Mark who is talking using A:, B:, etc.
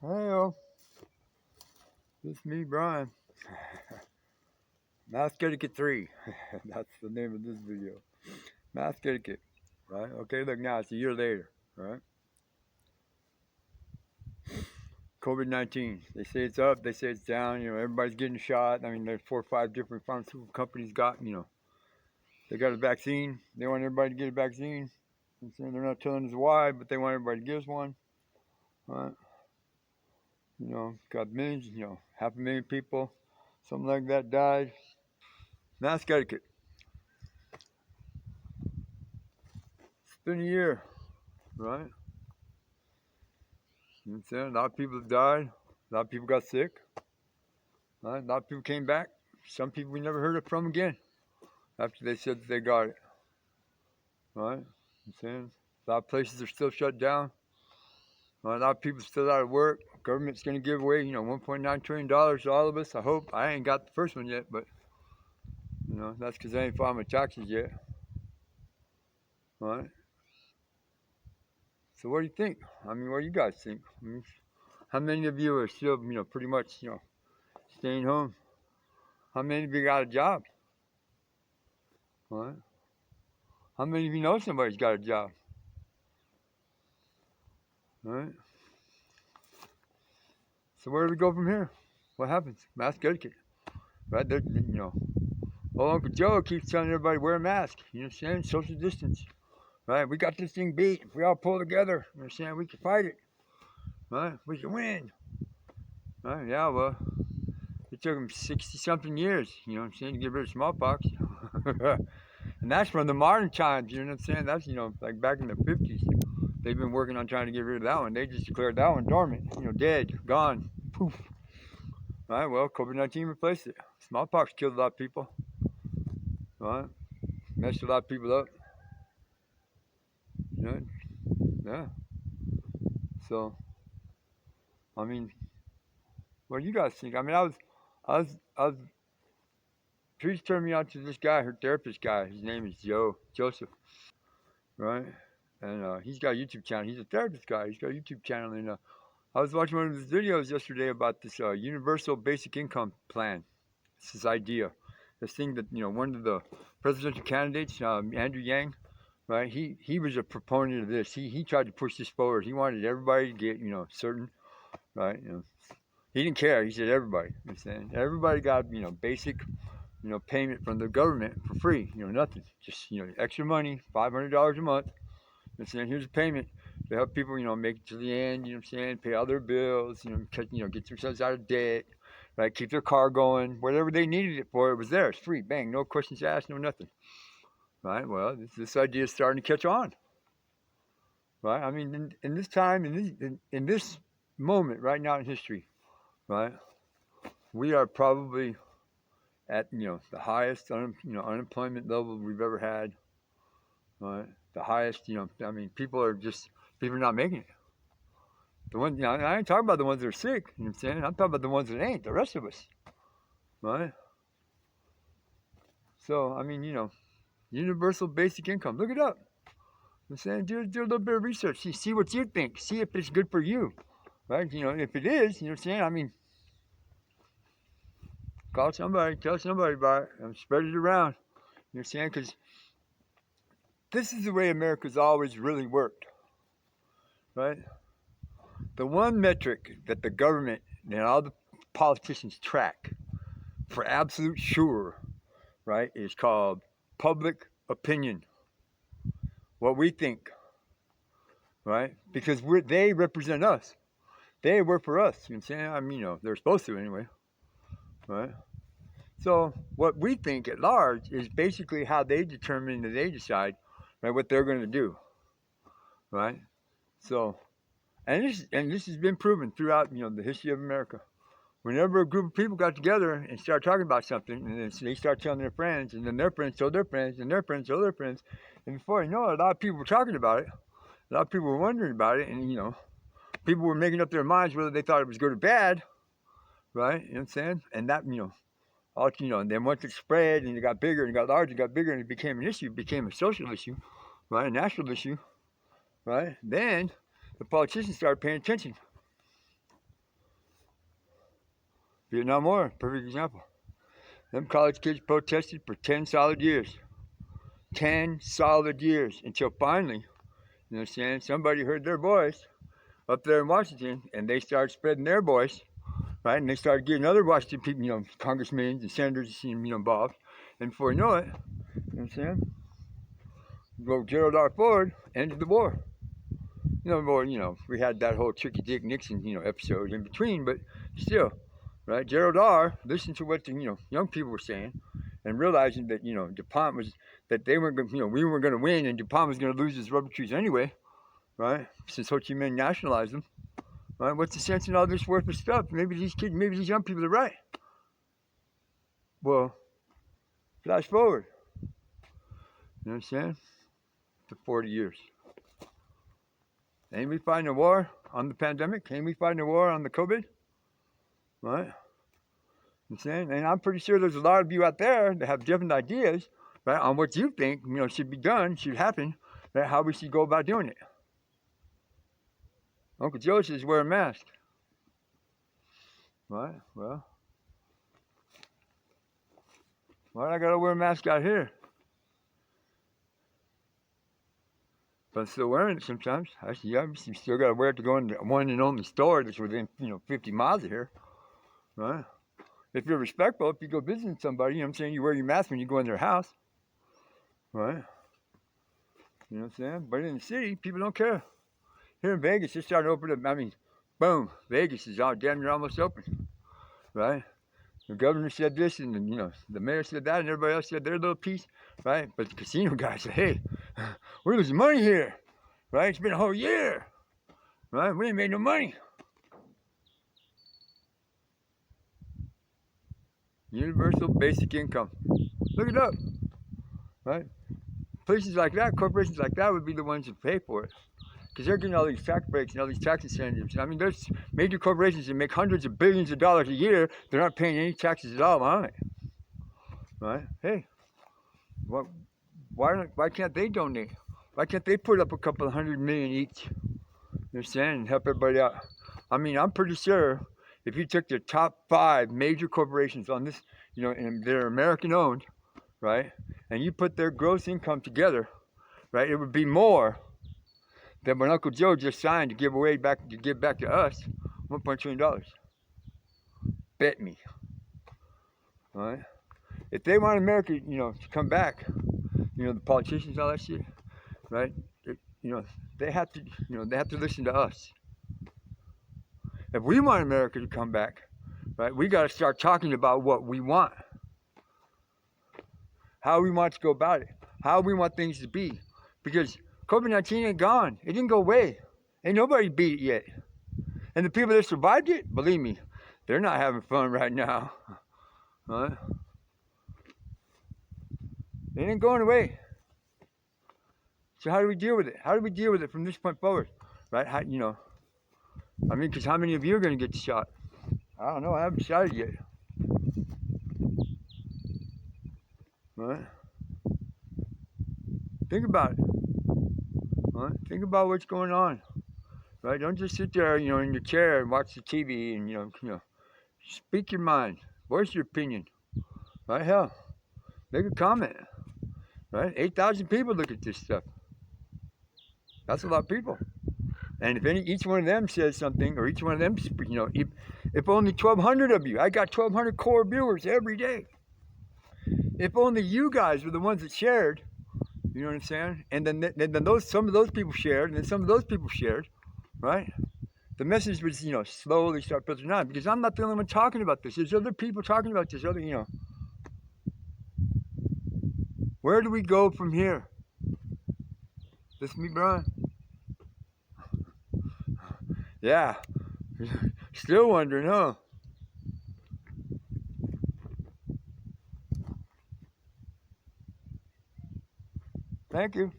A: Well, it's me, Brian. Mask Etiquette 3. That's the name of this video. Mask Etiquette. Right? Okay, look now, it's a year later. Right? COVID-19. They say it's up, they say it's down. Everybody's getting shot. I mean, there's 4 or 5 different pharmaceutical companies they got a vaccine. They want everybody to get a vaccine. They're not telling us why, but they want everybody to get us one. Right? Got millions, 500,000 people, something like that died. Mask etiquette. It's been a year, right? A lot of people have died. A lot of people got sick. Right? A lot of people came back. Some people we never heard from again after they said that they got it. Right? A lot of places are still shut down. A lot of people still out of work. Government's going to give away, $1.9 trillion to all of us. I hope. I ain't got the first one yet, but, that's because I ain't filed my taxes yet. Right? So what do you think? I mean, what do you guys think? How many of you are still, pretty much, staying home? How many of you got a job? Right? How many of you know somebody's got a job? Right? So where do we go from here? What happens? Mask etiquette. Right? Old Uncle Joe keeps telling everybody wear a mask. You know what I'm saying? Social distance. Right? We got this thing beat. If we all pull together, you know what I'm saying? We can fight it. Right? We can win. Right? Yeah, well, it took them 60-something years, you know what I'm saying, to get rid of smallpox. And that's from the modern times, you know what I'm saying? That's, like back in the 50s. They've been working on trying to get rid of that one. They just declared that one dormant, dead, gone, poof. Right, well, COVID-19 replaced it. Smallpox killed a lot of people. Right? Messed a lot of people up. Yeah. So, I mean, what do you guys think? I mean, I was Trease turned me on to this guy, her therapist guy. His name is Joseph, right? And he's got a YouTube channel. He's a therapist guy. He's got a YouTube channel. And I was watching one of his videos yesterday about this universal basic income plan. It's this idea. This thing that, one of the presidential candidates, Andrew Yang, right? He was a proponent of this. He tried to push this forward. He wanted everybody to get, certain, right? He didn't care. He said everybody. You know what I'm saying? Everybody got, basic payment from the government for free, nothing. Just, extra money, $500 a month. And saying, here's a payment to help people, make it to the end, you know what I'm saying, pay all their bills, get themselves out of debt, right, keep their car going, whatever they needed it for, it was there, it's free, bang, no questions asked, no nothing. Right, well, this idea is starting to catch on. Right, I mean, in this time, in this moment right now in history, right, we are probably at the highest unemployment level we've ever had. Right, the highest. I mean, people are not making it. The ones, I ain't talking about the ones that are sick. You know what I'm saying? I'm talking about the ones that ain't. The rest of us, right? So I mean, universal basic income. Look it up. I'm saying, do a little bit of research. See what you think. See if it's good for you, right? If it is, you know what I'm saying? I mean, call somebody, tell somebody about it, and spread it around. You know what I'm saying? Because this is the way America's always really worked, right? The one metric that the government and all the politicians track for absolute sure, right, is called public opinion. What we think, right? Because they represent us. They work for us. You know what I'm saying? I mean, they're supposed to anyway, right? So what we think at large is basically how they determine and they decide, right, what they're going to do, right? So, and this has been proven throughout, the history of America. Whenever a group of people got together and started talking about something, and then they start telling their friends, and then their friends told their friends, and their friends told their friends, and before you know it, a lot of people were talking about it, a lot of people were wondering about it, and people were making up their minds whether they thought it was good or bad, right? You know what I'm saying? And that, all, and then once it spread and it got bigger and it got larger, it got bigger, and it became an issue, it became a social issue, right? A national issue, right? Then the politicians started paying attention. Vietnam War, perfect example. Them college kids protested for 10 solid years. 10 solid years until finally, you know what I'm saying, somebody heard their voice up there in Washington, and they started spreading their voice, right? And they started getting other Washington people, you know, congressmen and senators, you know, involved. And before you know it, you know what I'm saying, Gerald R. Ford ended the war. We had that whole Tricky Dick Nixon, you know, episode in between, but still, right? Gerald R. listened to what the, you know, young people were saying, and realizing that, you know, DuPont was, that they weren't going, you know, we weren't going to win, and DuPont was going to lose his rubber trees anyway, right? Since Ho Chi Minh nationalized them, right? What's the sense in all this worthless stuff? Maybe these kids, maybe these young people are right. Well, flash forward, you know what I'm saying, to 40 years. Ain't we fighting a war on the pandemic? Ain't we fighting a war on the COVID? Right? You know what I'm saying? And I'm pretty sure there's a lot of you out there that have different ideas, right, on what you think, you know, should be done, should happen, right, how we should go about doing it. Uncle Joe says wear a mask. Right? Well, why I gotta wear a mask out here? But I'm still wearing it sometimes. I still gotta wear it to go in the one and only store that's within, you know, 50 miles of here. Right? If you're respectful, if you go visit somebody, you know what I'm saying, you wear your mask when you go in their house. Right? You know what I'm saying? But in the city, people don't care. Here in Vegas, it's starting to open up. I mean, boom, Vegas is all damn near almost open. Right? The governor said this, and you know, the mayor said that, and everybody else said their little piece, right? But the casino guy said, hey, we're losing money here, right? It's been a whole year, right? We ain't made no money. Universal basic income. Look it up, right? Places like that, corporations like that would be the ones that pay for it. Because they're getting all these tax breaks and all these tax incentives. I mean, there's major corporations that make hundreds of billions of dollars a year. They're not paying any taxes at all on it. Right? Hey, why can't they donate? Why can't they put up a couple of $100 million each? You understand? And help everybody out. I mean, I'm pretty sure if you took the top 5 major corporations on this, you know, and they're American owned, right? And you put their gross income together, right? It would be more than what Uncle Joe just signed to give back to us, $1.2 trillion. Bet me. All right? If they want America, you know, to come back, you know, the politicians, all that shit, right? You know, they have to listen to us. If we want America to come back, right, we got to start talking about what we want, how we want to go about it, how we want things to be, because COVID-19 ain't gone. It didn't go away. Ain't nobody beat it yet. And the people that survived it, believe me, they're not having fun right now. Huh? It ain't going away. So how do we deal with it? How do we deal with it from this point forward? Right? How, you know, I mean, because how many of you are going to get shot? I don't know. I haven't shot it yet. Right? Think about it. Right? Think about what's going on. Right? Don't just sit there, you know, in your chair and watch the TV and, you know, speak your mind. Voice your opinion. Right? Hell, make a comment. Right? 8,000 people look at this stuff. That's a lot of people. And if each one of them says something, or each one of them, you know, if only 1,200 of you, I got 1,200 core viewers every day. If only you guys were the ones that shared, you know what I'm saying? And then some of those people shared, and then some of those people shared, right? The message was, you know, slowly start filtering out, because I'm not the only one talking about this. There's other people talking about this, you know. Where do we go from here? This me, Brian? Yeah. Still wondering, huh? Thank you.